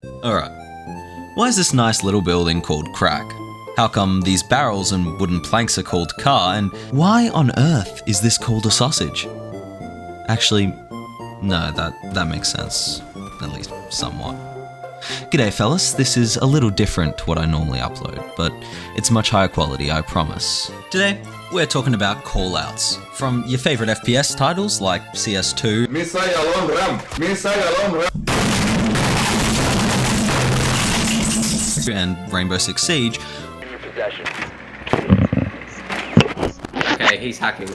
Alright, why is this nice little building called Crack? How come these barrels and wooden planks are called car, and why on earth is this called a sausage? Actually, no, that makes sense, at least somewhat. G'day fellas, this is a little different to what I normally upload, but it's much higher quality, I promise. Today, we're talking about callouts, from your favourite FPS titles like CS2, and Rainbow Six Siege, Okay, he's hacking.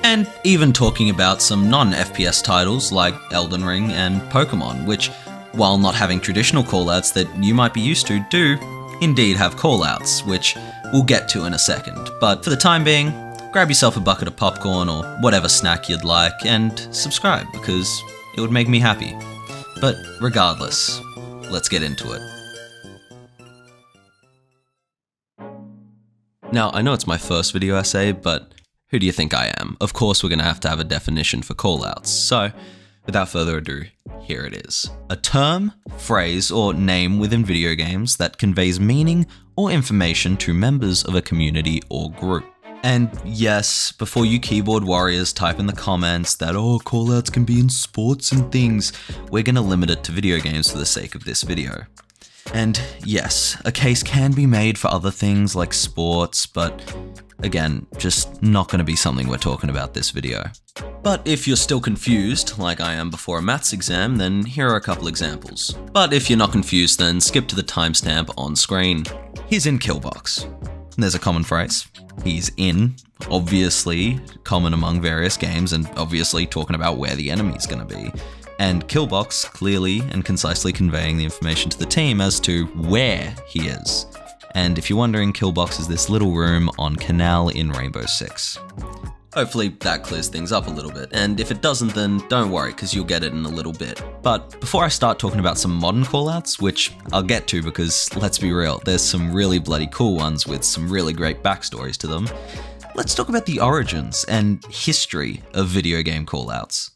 and even talking about some non-FPS titles like Elden Ring and Pokemon, which, while not having traditional callouts that you might be used to, do indeed have callouts, which we'll get to in a second. But for the time being, grab yourself a bucket of popcorn or whatever snack you'd like and subscribe, because it would make me happy. But regardless, let's get into it. Now, I know it's my first video essay, but who do you think I am? Of course, we're going to have a definition for callouts. So, without further ado, here it is. A term, phrase, or name within video games that conveys meaning or information to members of a community or group. And yes, before you keyboard warriors type in the comments that, oh, callouts can be in sports and things, we're going to limit it to video games for the sake of this video. And yes, a case can be made for other things like sports, but again, just not going to be something we're talking about this video. But if you're still confused, like I am before a maths exam, then here are a couple examples. But if you're not confused, then skip to the timestamp on screen. He's in Killbox. There's a common phrase. He's in, obviously common among various games, and obviously talking about where the enemy's going to be. And Killbox clearly and concisely conveying the information to the team as to where he is. And if you're wondering, Killbox is this little room on Canal in Rainbow Six. Hopefully that clears things up a little bit, and if it doesn't, then don't worry, because you'll get it in a little bit. But before I start talking about some modern callouts, which I'll get to because, let's be real, there's some really bloody cool ones with some really great backstories to them, let's talk about the origins and history of video game callouts.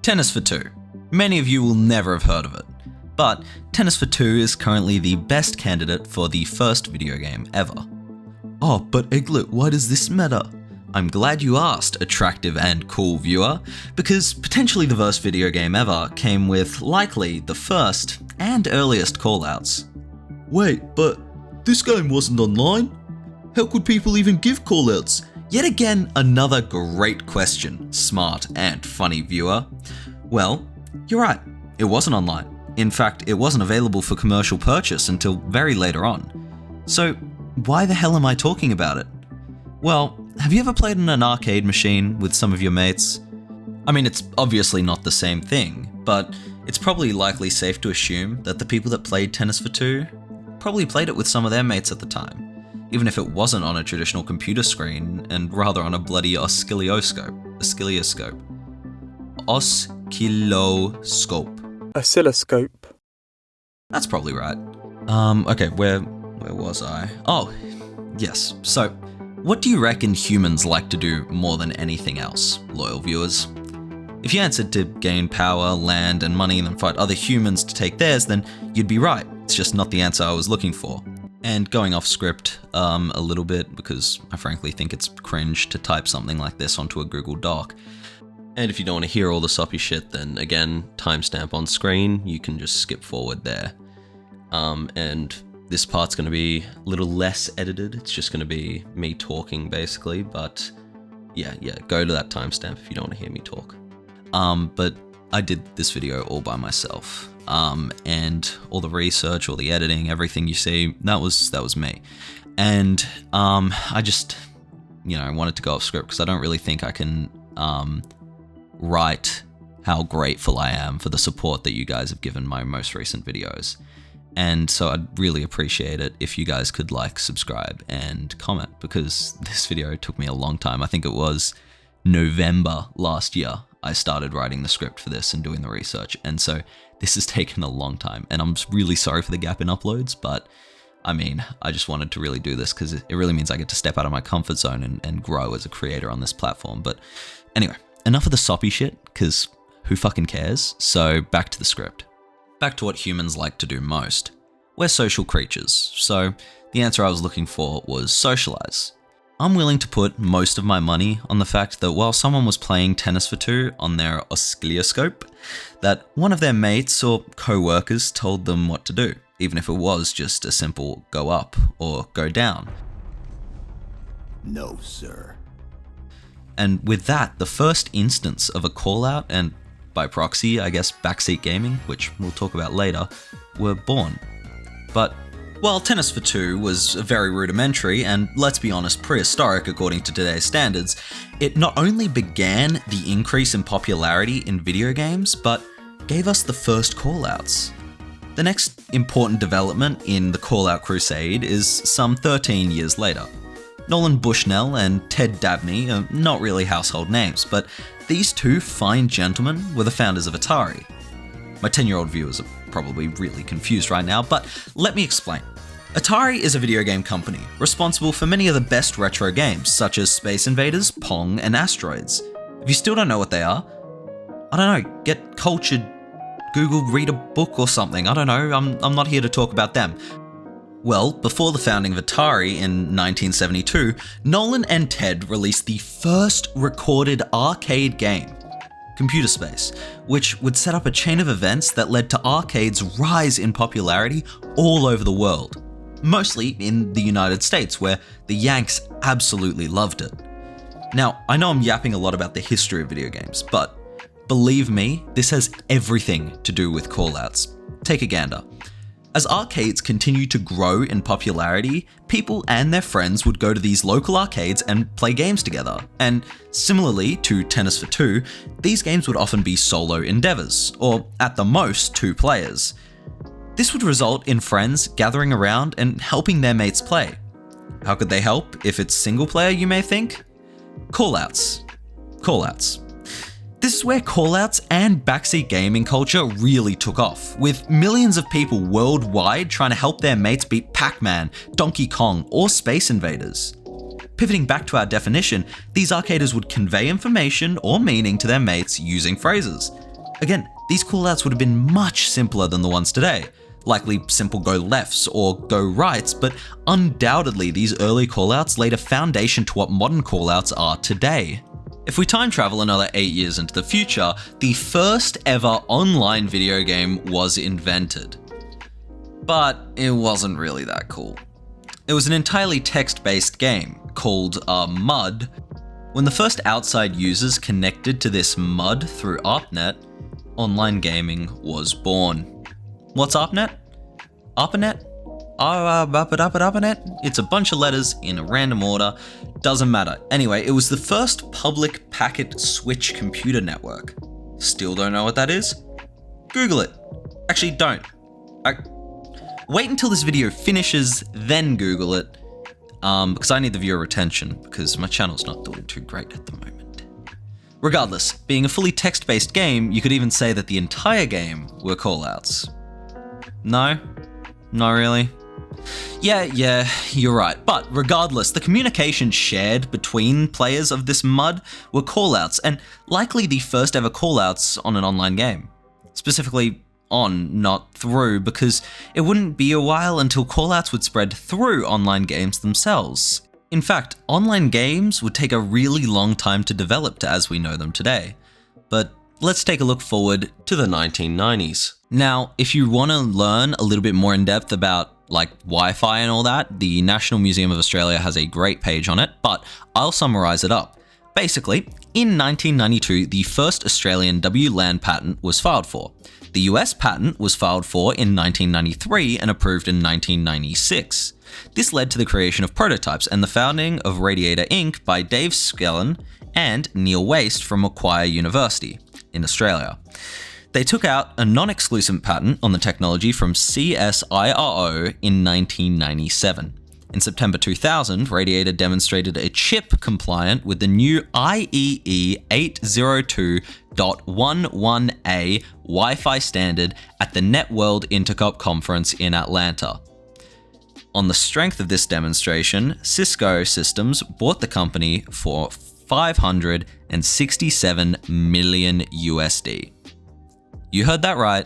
Tennis for Two. Many of you will never have heard of it, but Tennis for Two is currently the best candidate for the first video game ever. Oh, but Egglet, why does this matter? I'm glad you asked, attractive and cool viewer, because potentially the first video game ever came with likely the first and earliest callouts. Wait, but this game wasn't online? How could people even give callouts? Yet again, another great question, smart and funny viewer. Well, you're right, it wasn't online. In fact, it wasn't available for commercial purchase until very later on. So, why the hell am I talking about it? Well, have you ever played on an arcade machine with some of your mates? I mean, it's obviously not the same thing, but it's probably likely safe to assume that the people that played Tennis for Two probably played it with some of their mates at the time. Even if it wasn't on a traditional computer screen, and rather on a bloody oscilloscope. Oscilloscope. That's probably right. Okay, where was I? Oh, yes. So, what do you reckon humans like to do more than anything else, loyal viewers? If you answered to gain power, land, and money and then fight other humans to take theirs, then you'd be right. It's just not the answer I was looking for. And going off script a little bit, because I frankly think it's cringe to type something like this onto a Google Doc. And if you don't want to hear all the soppy shit, then again, timestamp on screen, you can just skip forward there. And this part's going to be a little less edited, it's just going to be me talking basically, but yeah, go to that timestamp if you don't want to hear me talk. But I did this video all by myself. And all the research, all the editing, everything you see, that was me. And I just, wanted to go off script because I don't really think I can write how grateful I am for the support that you guys have given my most recent videos. And so I'd really appreciate it if you guys could like, subscribe, and comment, because this video took me a long time. I think it was November last year I started writing the script for this and doing the research, and so this has taken a long time, and I'm really sorry for the gap in uploads, but I mean, I just wanted to really do this because it really means I get to step out of my comfort zone and grow as a creator on this platform. But anyway, enough of the soppy shit, because who fucking cares? So back to the script. Back to what humans like to do most. We're social creatures, so the answer I was looking for was socialize. I'm willing to put most of my money on the fact that while someone was playing tennis for two on their oscilloscope, that one of their mates or co-workers told them what to do, even if it was just a simple go up or go down. No, sir. And with that, the first instance of a call-out, and by proxy, I guess backseat gaming, which we'll talk about later, were born. But while tennis for two was very rudimentary and, let's be honest, prehistoric according to today's standards, it not only began the increase in popularity in video games, but gave us the first call-outs. The next important development in the call-out crusade is some 13 years later. Nolan Bushnell and Ted Dabney are not really household names, but these two fine gentlemen were the founders of Atari. My 10-year-old viewers are probably really confused right now, but let me explain. Atari is a video game company responsible for many of the best retro games, such as Space Invaders, Pong, and Asteroids. If you still don't know what they are, I don't know, get cultured, Google, read a book or something, I don't know, I'm not here to talk about them. Well, before the founding of Atari in 1972, Nolan and Ted released the first recorded arcade game, Computer Space, which would set up a chain of events that led to arcades' rise in popularity all over the world. Mostly in the United States, where the Yanks absolutely loved it. Now, I know I'm yapping a lot about the history of video games, but believe me, this has everything to do with callouts. Take a gander. As arcades continued to grow in popularity, people and their friends would go to these local arcades and play games together. And similarly to Tennis for Two, these games would often be solo endeavors, or at the most 2 players. This would result in friends gathering around and helping their mates play. How could they help if it's single player, you may think? Callouts. Callouts. This is where callouts and backseat gaming culture really took off, with millions of people worldwide trying to help their mates beat Pac-Man, Donkey Kong, or Space Invaders. Pivoting back to our definition, these arcaders would convey information or meaning to their mates using phrases. Again, these callouts would have been much simpler than the ones today. Likely simple go lefts or go rights, but undoubtedly these early callouts laid a foundation to what modern callouts are today. If we time travel another 8 years into the future, the first ever online video game was invented. But it wasn't really that cool. It was an entirely text-based game called MUD. When the first outside users connected to this MUD through ARPANET, online gaming was born. What's ARPANET? ARPANET? ARPANET? It's a bunch of letters in a random order. Doesn't matter. Anyway, it was the first public packet switch computer network. Still don't know what that is? Google it. Actually, don't. Wait until this video finishes, then Google it. Because I need the viewer retention, because my channel's not doing too great at the moment. Regardless, being a fully text-based game, you could even say that the entire game were callouts. No? Not really? Yeah, you're right. But regardless, the communication shared between players of this MUD were callouts, and likely the first ever callouts on an online game. Specifically on, not through, because it wouldn't be a while until callouts would spread through online games themselves. In fact, online games would take a really long time to develop to as we know them today. But let's take a look forward to the 1990s. Now, if you want to learn a little bit more in depth about Wi-Fi and all that, the National Museum of Australia has a great page on it, but I'll summarize it up. Basically, in 1992, the first Australian WLAN patent was filed for. The US patent was filed for in 1993 and approved in 1996. This led to the creation of prototypes and the founding of Radiator Inc. by Dave Skellen and Neil Waste from Macquarie University in Australia. They took out a non-exclusive patent on the technology from CSIRO in 1997. In September 2000, Radiator demonstrated a chip compliant with the new IEEE 802.11a Wi-Fi standard at the NetWorld Intercop conference in Atlanta. On the strength of this demonstration, Cisco Systems bought the company for 567 million USD. You heard that right,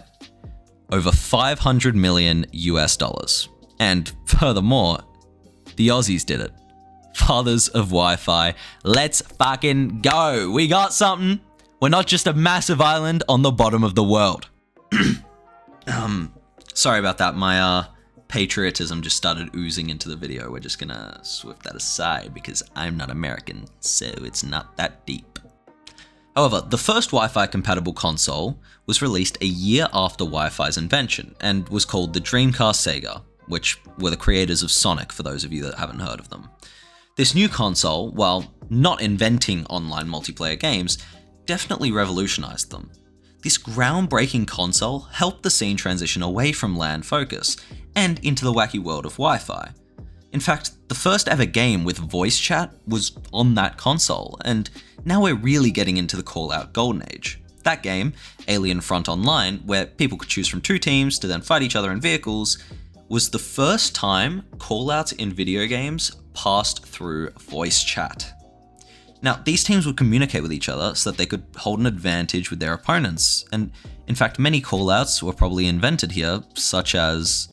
over 500 million US dollars. And furthermore, the Aussies did it. Fathers of Wi-Fi, let's fucking go. We got something. We're not just a massive island on the bottom of the world. Sorry about that. My patriotism just started oozing into the video. We're just gonna swift that aside because I'm not American, so it's not that deep. However, the first Wi-Fi compatible console was released a year after Wi-Fi's invention and was called the Dreamcast Sega, which were the creators of Sonic for those of you that haven't heard of them. This new console, while not inventing online multiplayer games, definitely revolutionized them. This groundbreaking console helped the scene transition away from LAN focus and into the wacky world of Wi-Fi. In fact, the first ever game with voice chat was on that console, and now we're really getting into the Callout golden age. That game, Alien Front Online, where people could choose from 2 teams to then fight each other in vehicles, was the first time callouts in video games passed through voice chat. Now, these teams would communicate with each other so that they could hold an advantage with their opponents, and in fact, many callouts were probably invented here, such as...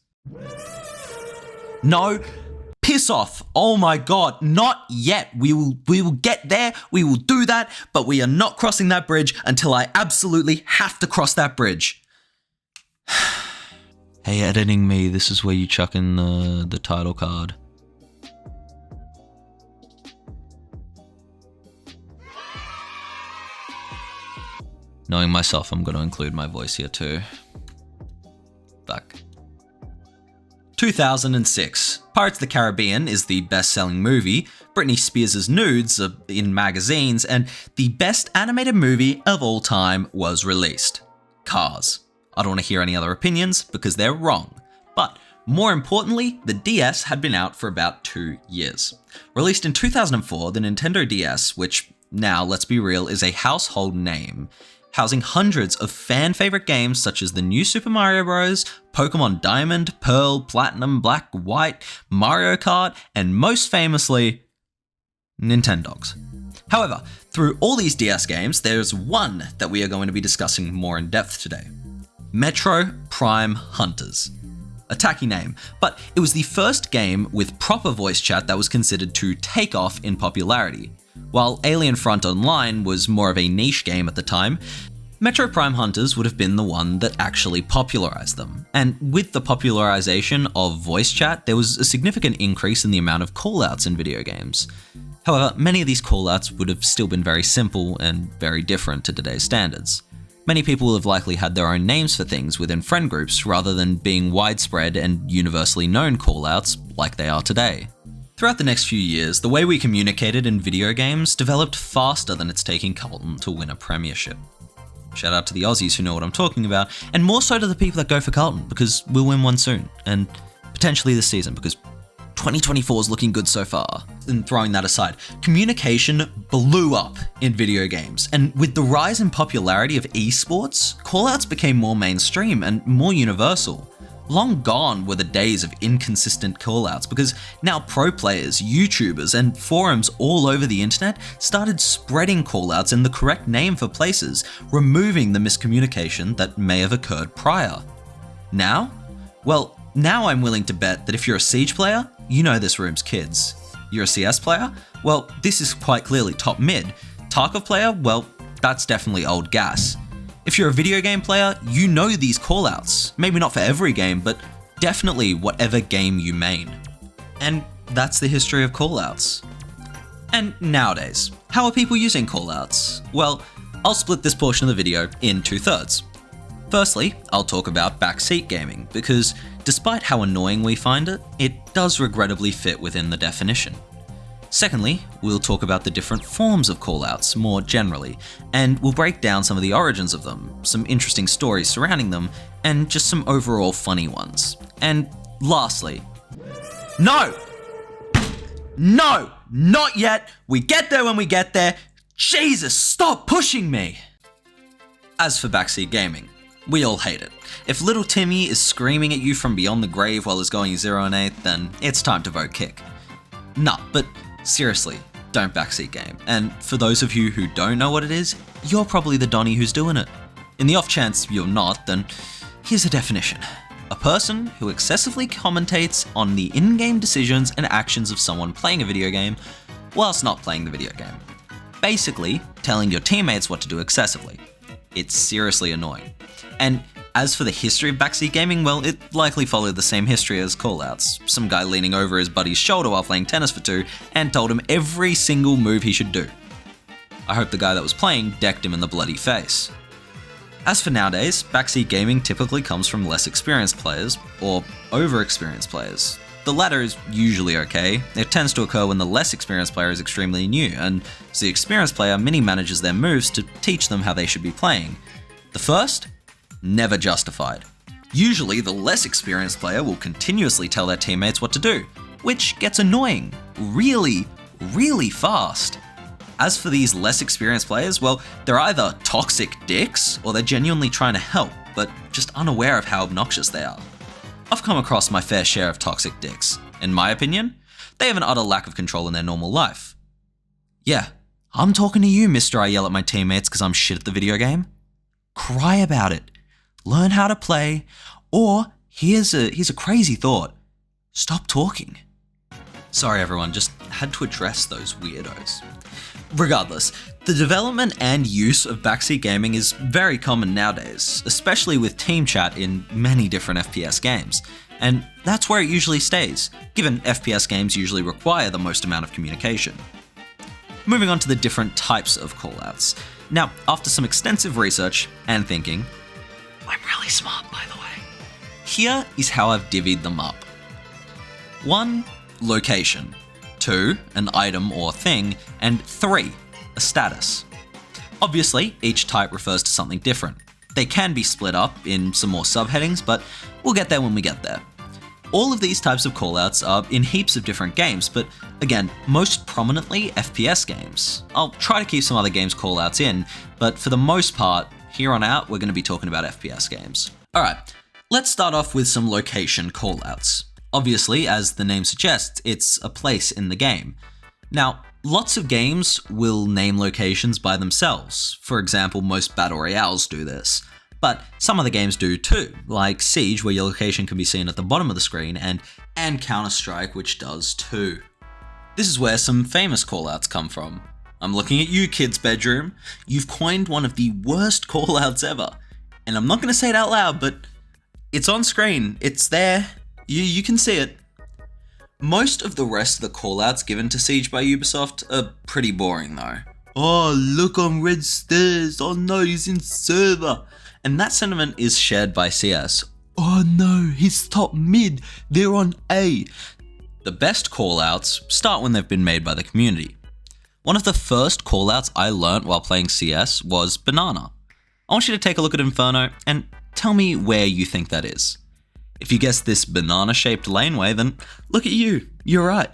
No! Piss off! Oh my god, not yet! We will get there, we will do that, but we are not crossing that bridge until I absolutely have to cross that bridge. Hey, editing me, this is where you chuck in the title card. Knowing myself, I'm going to include my voice here too. Fuck. 2006. Pirates of the Caribbean is the best-selling movie, Britney Spears' nudes are in magazines, and the best animated movie of all time was released. Cars. I don't want to hear any other opinions because they're wrong. But more importantly, the DS had been out for about 2 years. Released in 2004, the Nintendo DS, which now, let's be real, is a household name, housing hundreds of fan-favorite games such as the new Super Mario Bros., Pokemon Diamond, Pearl, Platinum, Black, White, Mario Kart, and most famously, Nintendogs. However, through all these DS games, there's one that we are going to be discussing more in depth today. Metro Prime Hunters. A tacky name, but it was the first game with proper voice chat that was considered to take off in popularity. While Alien Front Online was more of a niche game at the time, Metro Prime Hunters would have been the one that actually popularized them. And with the popularization of voice chat, there was a significant increase in the amount of callouts in video games. However, many of these callouts would have still been very simple and very different to today's standards. Many people will have likely had their own names for things within friend groups rather than being widespread and universally known callouts like they are today. Throughout the next few years, the way we communicated in video games developed faster than it's taking Carlton to win a premiership. Shout out to the Aussies who know what I'm talking about, and more so to the people that go for Carlton, because we'll win one soon, and potentially this season, because 2024 is looking good so far. And throwing that aside, communication blew up in video games, and with the rise in popularity of esports, callouts became more mainstream and more universal. Long gone were the days of inconsistent callouts because now pro players, YouTubers, and forums all over the internet started spreading callouts in the correct name for places, removing the miscommunication that may have occurred prior. Now? Well, now I'm willing to bet that if you're a Siege player, you know this room's kids. You're a CS player? Well, this is quite clearly top mid. Tarkov player? Well, that's definitely old gas. If you're a video game player, you know these callouts. Maybe not for every game, but definitely whatever game you main. And that's the history of callouts. And nowadays, how are people using callouts? Well, I'll split this portion of the video in 2/3. Firstly, I'll talk about backseat gaming, because despite how annoying we find it, it does regrettably fit within the definition. Secondly, we'll talk about the different forms of callouts more generally, and we'll break down some of the origins of them, some interesting stories surrounding them, and just some overall funny ones. And lastly, no! No! Not yet! We get there when we get there! Jesus, stop pushing me! As for backseat gaming, we all hate it. If little Timmy is screaming at you from beyond the grave while he's going 0 and 8, then it's time to vote kick. Nah, but seriously, don't backseat game. And for those of you who don't know what it is, you're probably the Donnie who's doing it. In the off chance you're not, then here's a definition. A person who excessively commentates on the in-game decisions and actions of someone playing a video game whilst not playing the video game. Basically, telling your teammates what to do excessively. It's seriously annoying. And as for the history of backseat gaming, well, it likely followed the same history as callouts. Some guy leaning over his buddy's shoulder while playing tennis for two and told him every single move he should do. I hope the guy that was playing decked him in the bloody face. As for nowadays, backseat gaming typically comes from less experienced players, or over-experienced players. The latter is usually okay. It tends to occur when the less experienced player is extremely new, and so the experienced player mini-manages their moves to teach them how they should be playing. The first? Never justified. Usually, the less experienced player will continuously tell their teammates what to do, which gets annoying really, really fast. As for these less experienced players, well, they're either toxic dicks or they're genuinely trying to help, but just unaware of how obnoxious they are. I've come across my fair share of toxic dicks. In my opinion, they have an utter lack of control in their normal life. Yeah, I'm talking to you, mister I yell at my teammates because I'm shit at the video game. Cry about it. Learn how to play, or here's a crazy thought. Stop talking. Sorry everyone, just had to address those weirdos. Regardless, the development and use of backseat gaming is very common nowadays, especially with team chat in many different FPS games, and that's where it usually stays, given FPS games usually require the most amount of communication. Moving on to the different types of callouts. Now, after some extensive research and thinking, I'm really smart by the way, here is how I've divvied them up. 1. Location. 2. An item or thing, and 3. A status. Obviously, each type refers to something different. They can be split up in some more subheadings, but we'll get there when we get there. All of these types of callouts are in heaps of different games, but again, most prominently FPS games. I'll try to keep some other games callouts in, but for the most part, here on out, we're going to be talking about FPS games. Alright, let's start off with some location callouts. Obviously, as the name suggests, it's a place in the game. Now, lots of games will name locations by themselves. For example, most battle royales do this. But some other games do too, like Siege, where your location can be seen at the bottom of the screen, and Counter-Strike, which does too. This is where some famous callouts come from. I'm looking at you, kid's bedroom. You've coined one of the worst callouts ever. And I'm not going to say it out loud, but it's on screen. It's there. You can see it. Most of the rest of the callouts given to Siege by Ubisoft are pretty boring though. Oh, look on red stairs. Oh no, he's in server. And that sentiment is shared by CS. Oh no, he's top mid. They're on A. The best callouts start when they've been made by the community. One of the first callouts I learnt while playing CS was banana. I want you to take a look at Inferno and tell me where you think that is. If you guessed this banana-shaped laneway, then look at you, you're right.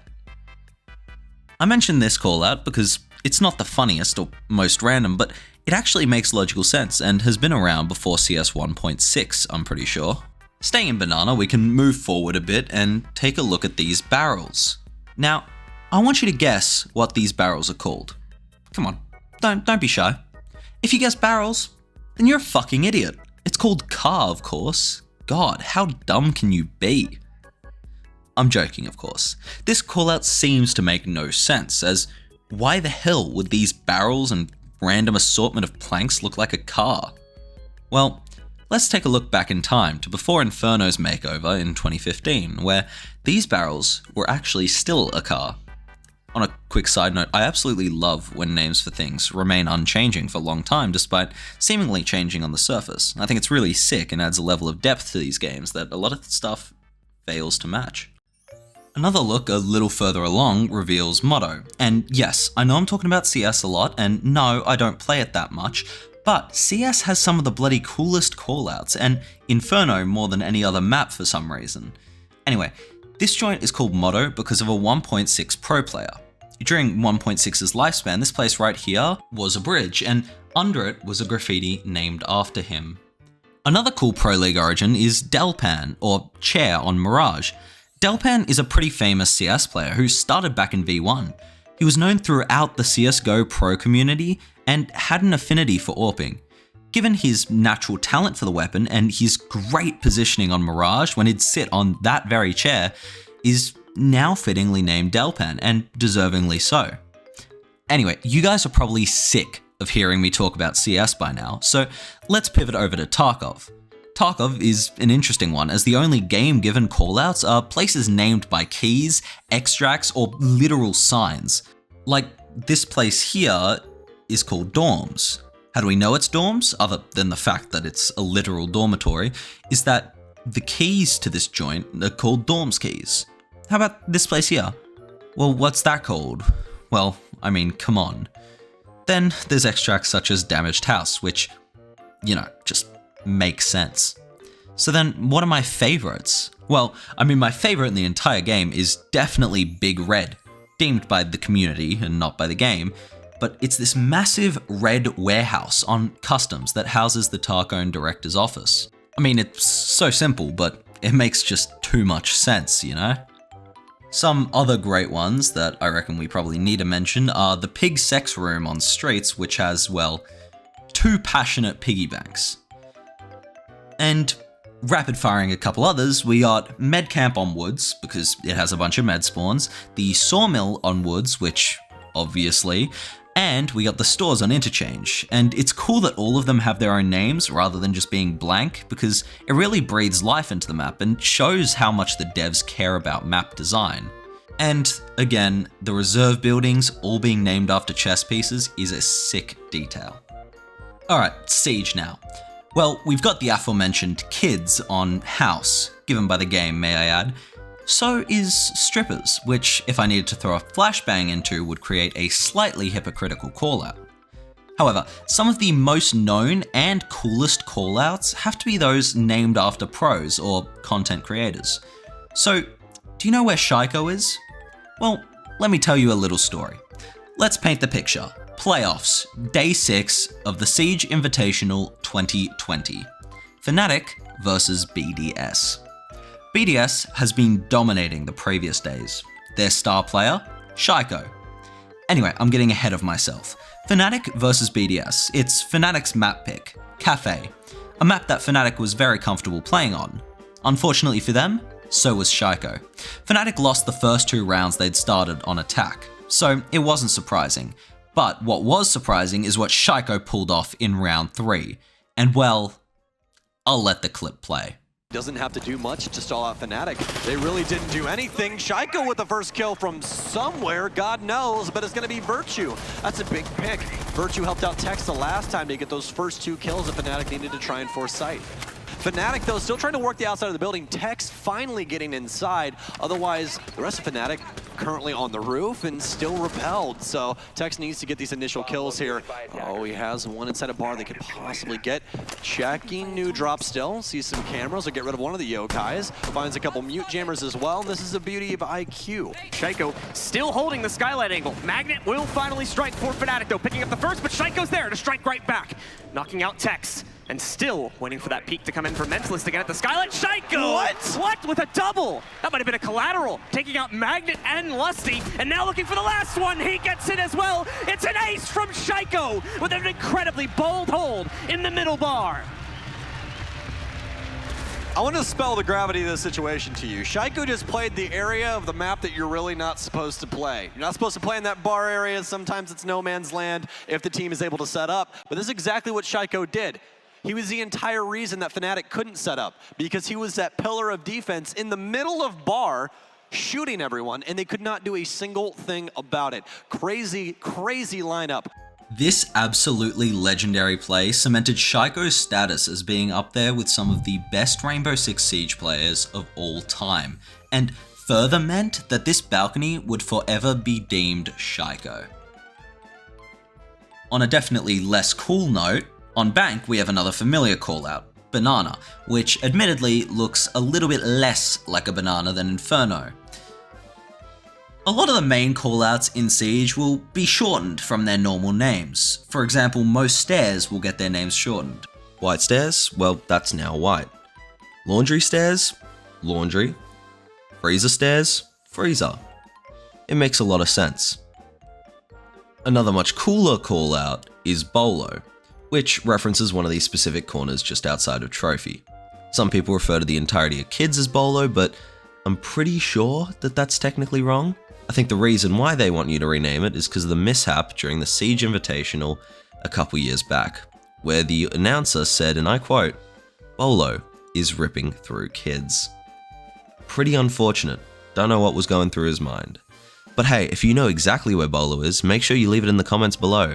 I mention this callout because it's not the funniest or most random, but it actually makes logical sense and has been around before CS 1.6, I'm pretty sure. Staying in banana, we can move forward a bit and take a look at these barrels. Now, I want you to guess what these barrels are called. Come on, don't be shy. If you guess barrels, then you're a fucking idiot. It's called car, of course. God, how dumb can you be? I'm joking, of course. This callout seems to make no sense, as why the hell would these barrels and random assortment of planks look like a car? Well, let's take a look back in time to before Inferno's makeover in 2015, where these barrels were actually still a car. On a quick side note, I absolutely love when names for things remain unchanging for a long time despite seemingly changing on the surface. I think it's really sick and adds a level of depth to these games that a lot of stuff fails to match. Another look a little further along reveals motto. And yes, I know I'm talking about CS a lot, and no, I don't play it that much, but CS has some of the bloody coolest callouts, and Inferno more than any other map for some reason. Anyway, this joint is called Motto because of a 1.6 pro player. During 1.6's lifespan, this place right here was a bridge, and under it was a graffiti named after him. Another cool Pro League origin is Delpan, or Chair on Mirage. Delpan is a pretty famous CS player who started back in V1. He was known throughout the CSGO pro community and had an affinity for AWPing. Given his natural talent for the weapon and his great positioning on Mirage when he'd sit on that very chair, is now fittingly named Delpan, and deservingly so. Anyway, you guys are probably sick of hearing me talk about CS by now, so let's pivot over to Tarkov. Tarkov is an interesting one, as the only game-given callouts are places named by keys, extracts, or literal signs. Like, this place here is called dorms. How do we know it's dorms, other than the fact that it's a literal dormitory, is that the keys to this joint are called dorms keys. How about this place here? Well, what's that called? Well, I mean, come on. Then there's extracts such as damaged house, which, just makes sense. So then, what are my favorites? Well, I mean, my favorite in the entire game is definitely Big Red, deemed by the community and not by the game, but it's this massive red warehouse on customs that houses the Tarkone director's office. I mean, it's so simple, but it makes just too much sense, Some other great ones that I reckon we probably need to mention are the pig sex room on Streets, which has, well, 2 passionate piggy banks. And rapid firing a couple others, we got Med Camp on Woods, because it has a bunch of med spawns, the Sawmill on Woods, which, obviously, and we got the stores on Interchange. And it's cool that all of them have their own names rather than just being blank, because it really breathes life into the map and shows how much the devs care about map design. And again, the reserve buildings all being named after chess pieces is a sick detail. Alright, Siege now. Well, we've got the aforementioned kids on House, given by the game, may I add. So is strippers, which if I needed to throw a flashbang into would create a slightly hypocritical callout. However, some of the most known and coolest callouts have to be those named after pros or content creators. So, do you know where Shaiko is? Well, let me tell you a little story. Let's paint the picture. Playoffs, Day 6 of the Siege Invitational 2020. Fnatic versus BDS. BDS has been dominating the previous days. Their star player, Shaiko. Anyway, I'm getting ahead of myself. Fnatic versus BDS. It's Fnatic's map pick, Cafe, a map that Fnatic was very comfortable playing on. Unfortunately for them, so was Shaiko. Fnatic lost the first 2 rounds they'd started on attack, so it wasn't surprising. But what was surprising is what Shaiko pulled off in round 3. And well, I'll let the clip play. Doesn't have to do much to stall out Fnatic. They really didn't do anything. Shaiko with the first kill from somewhere, God knows, but it's going to be Virtue. That's a big pick. Virtue helped out Tex the last time to get those first 2 kills that Fnatic needed to try and force sight. Fnatic, though, still trying to work the outside of the building. Tex finally getting inside. Otherwise, the rest of Fnatic currently on the roof and still repelled. So Tex needs to get these initial kills here. Oh, he has one inside a bar they could possibly get. Checking new drop still. Sees some cameras. Will get rid of one of the yokais. Finds a couple mute jammers as well. This is the beauty of IQ. Shaiko still holding the skylight angle. Magnet will finally strike for Fnatic, though, picking up the first, but Shaiko's there to strike right back. Knocking out Tex. And still waiting for that peek to come in for Mentalist again at the skylight. Shaiko! What? With a double! That might have been a collateral. Taking out Magnet and Lusty. And now looking for the last one. He gets it as well. It's an ace from Shaiko with an incredibly bold hold in the middle bar. I want to spell the gravity of this situation to you. Shaiko just played the area of the map that you're really not supposed to play. You're not supposed to play in that bar area. Sometimes it's no man's land if the team is able to set up. But this is exactly what Shaiko did. He was the entire reason that Fnatic couldn't set up, because he was that pillar of defense in the middle of bar, shooting everyone, and they could not do a single thing about it. Crazy, crazy lineup. This absolutely legendary play cemented Shaiko's status as being up there with some of the best Rainbow Six Siege players of all time, and further meant that this balcony would forever be deemed Shaiko. On a definitely less cool note, on Bank, we have another familiar callout, Banana, which admittedly looks a little bit less like a banana than Inferno. A lot of the main callouts in Siege will be shortened from their normal names. For example, most stairs will get their names shortened. White stairs? Well, that's now white. Laundry stairs? Laundry. Freezer stairs? Freezer. It makes a lot of sense. Another much cooler callout is Bolo, which references one of these specific corners just outside of Trophy. Some people refer to the entirety of kids as Bolo, but I'm pretty sure that that's technically wrong. I think the reason why they want you to rename it is because of the mishap during the Siege Invitational a couple years back, where the announcer said, and I quote, "Bolo is ripping through kids." Pretty unfortunate. Don't know what was going through his mind. But hey, if you know exactly where Bolo is, make sure you leave it in the comments below,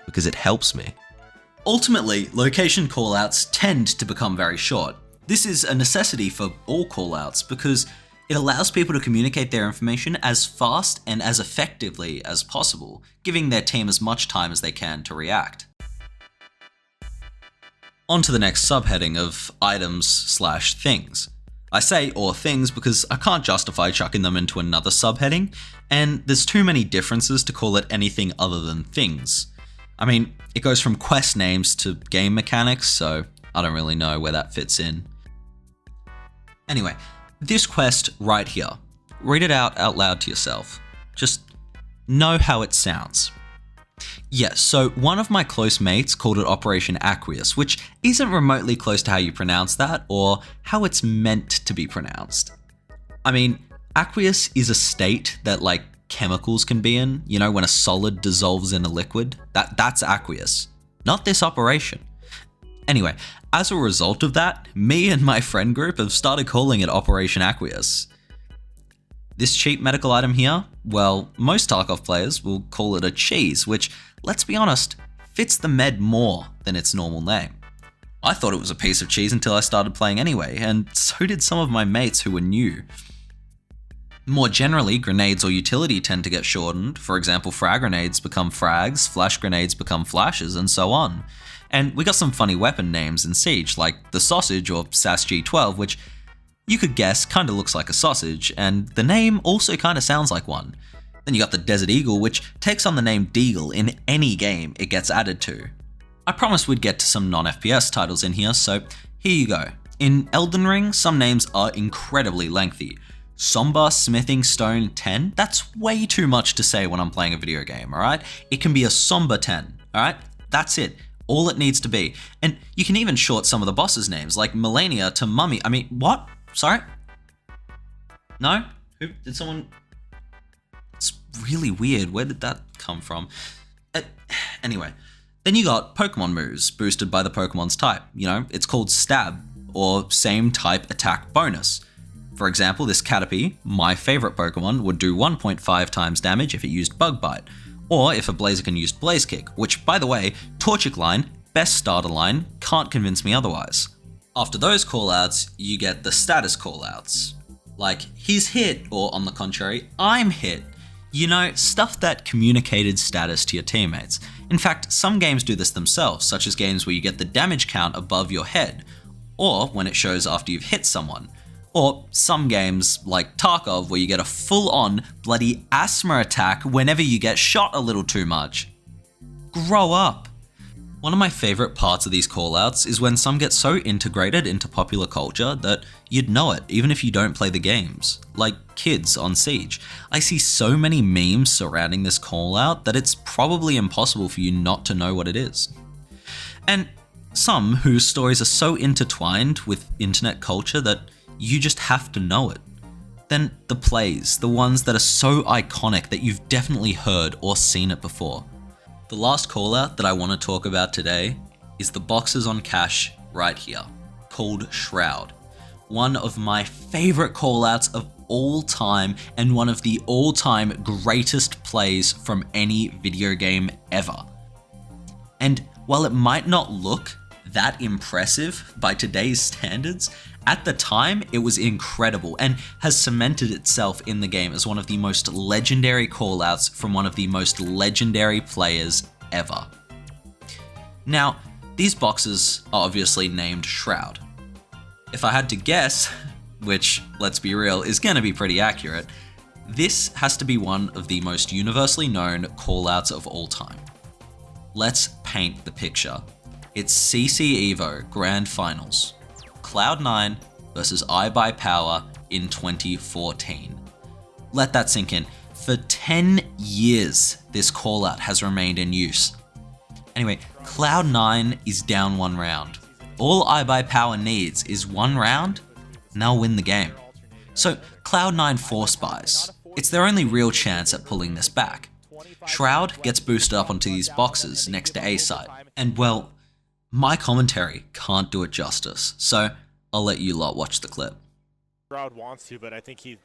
because it helps me. Ultimately, location callouts tend to become very short. This is a necessity for all callouts because it allows people to communicate their information as fast and as effectively as possible, giving their team as much time as they can to react. On to the next subheading of items/things. I say or things because I can't justify chucking them into another subheading, and there's too many differences to call it anything other than things. I mean, it goes from quest names to game mechanics, so I don't really know where that fits in. Anyway, this quest right here, read it out loud to yourself. Just know how it sounds. Yes, so one of my close mates called it Operation Aqueous, which isn't remotely close to how you pronounce that or how it's meant to be pronounced. I mean, aqueous is a state that like chemicals can be in, you know, when a solid dissolves in a liquid. That's aqueous, not this operation. Anyway, as a result of that, me and my friend group have started calling it Operation Aqueous. This cheap medical item here, well, most Tarkov players will call it a cheese, which, let's be honest, fits the med more than its normal name. I thought it was a piece of cheese until I started playing anyway, and so did some of my mates who were new. More generally, grenades or utility tend to get shortened. For example, frag grenades become frags, flash grenades become flashes, and so on. And we got some funny weapon names in Siege, like the Sausage or SAS G12, which you could guess kinda looks like a sausage, and the name also kinda sounds like one. Then you got the Desert Eagle, which takes on the name Deagle in any game it gets added to. I promised we'd get to some non-FPS titles in here, so here you go. In Elden Ring, some names are incredibly lengthy. Somber Smithing Stone 10? That's way too much to say when I'm playing a video game, alright? It can be a somber 10, alright? That's it. All it needs to be. And you can even short some of the bosses' names, like Melania to Mummy. I mean, what? Sorry? No? Who? Did someone... It's really weird. Where did that come from? Anyway. Then you got Pokemon moves, boosted by the Pokemon's type. You know, it's called Stab, or same type attack bonus. For example, this Caterpie, my favorite Pokemon, would do 1.5 times damage if it used Bug Bite, or if a Blaziken used Blaze Kick, which, by the way, Torchic line, best starter line, can't convince me otherwise. After those callouts, you get the status callouts. Like, he's hit, or on the contrary, I'm hit. You know, stuff that communicated status to your teammates. In fact, some games do this themselves, such as games where you get the damage count above your head, or when it shows after you've hit someone. Or some games, like Tarkov, where you get a full-on bloody asthma attack whenever you get shot a little too much. Grow up. One of my favorite parts of these callouts is when some get so integrated into popular culture that you'd know it even if you don't play the games, like kids on Siege. I see so many memes surrounding this callout that it's probably impossible for you not to know what it is. And some whose stories are so intertwined with internet culture that you just have to know it. Then the plays, the ones that are so iconic that you've definitely heard or seen it before. The last callout that I want to talk about today is the boxes on cache right here, called Shroud. One of my favorite callouts of all time and one of the all-time greatest plays from any video game ever. And while it might not look that impressive by today's standards, at the time it was incredible and has cemented itself in the game as one of the most legendary callouts from one of the most legendary players ever. Now, these boxes are obviously named Shroud. If I had to guess, which, let's be real, is going to be pretty accurate, this has to be one of the most universally known callouts of all time. Let's paint the picture. It's CC Evo Grand Finals. Cloud9 versus iBuyPower in 2014. Let that sink in. For 10 years, this callout has remained in use. Anyway, Cloud9 is down 1 round. All iBuyPower needs is 1 round, and they'll win the game. So Cloud9 Force buys. It's their only real chance at pulling this back. Shroud gets boosted up onto these boxes next to A site, and well, my commentary can't do it justice, so I'll let you lot watch the clip. Shroud wants to, but I think he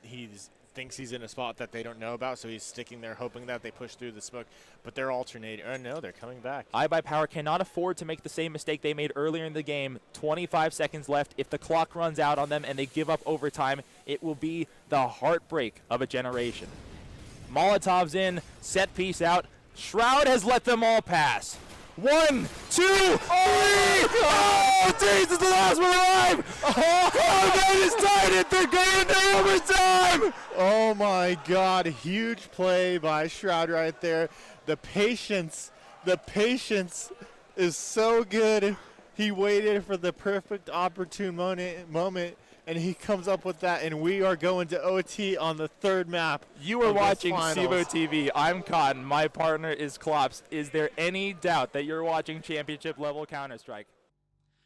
thinks he's in a spot that they don't know about, so he's sticking there hoping that they push through the smoke, but they're alternating. Oh no, they're coming back. iBuyPower cannot afford to make the same mistake they made earlier in the game. 25 seconds left. If the clock runs out on them and they give up overtime, it will be the heartbreak of a generation. Molotov's in, set piece out. Shroud has let them all pass. 1, 2, 3! Oh, Jesus, the last one alive! Oh, that is tied it! They're going to overtime! Oh my God, huge play by Shroud right there. The patience is so good. He waited for the perfect opportune moment, and he comes up with that, and we are going to OT on the 3rd map. You are watching Sivo TV. I'm Cotton. My partner is Clops. Is there any doubt that you're watching championship level Counter-Strike?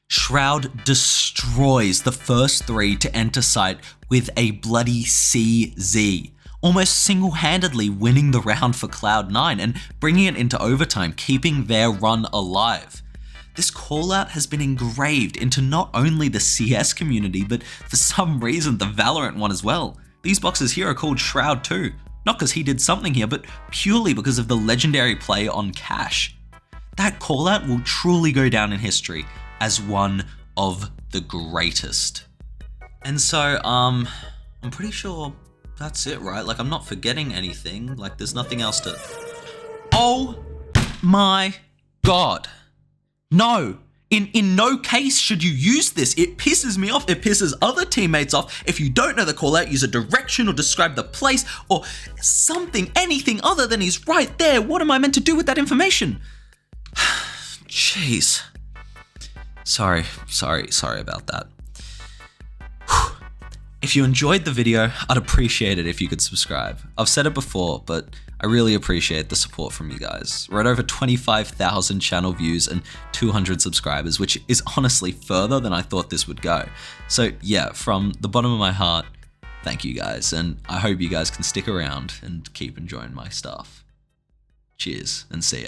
Shroud destroys the first 3 to enter site with a bloody CZ, almost single-handedly winning the round for Cloud9 and bringing it into overtime, keeping their run alive. This callout has been engraved into not only the CS community, but for some reason the Valorant one as well. These boxes here are called Shroud too, not because he did something here, but purely because of the legendary play on Cash. That callout will truly go down in history as one of the greatest. And so, I'm pretty sure that's it, right? Like, I'm not forgetting anything. Like, there's nothing else to... Oh my God. No, in no case should you use this. It pisses me off. It pisses other teammates off. If you don't know the callout, use a direction or describe the place or something, anything other than he's right there. What am I meant to do with that information? Jeez. Sorry about that. If you enjoyed the video, I'd appreciate it if you could subscribe. I've said it before, but I really appreciate the support from you guys. We're at over 25,000 channel views and 200 subscribers, which is honestly further than I thought this would go. So yeah, from the bottom of my heart, thank you guys, and I hope you guys can stick around and keep enjoying my stuff. Cheers, and see ya.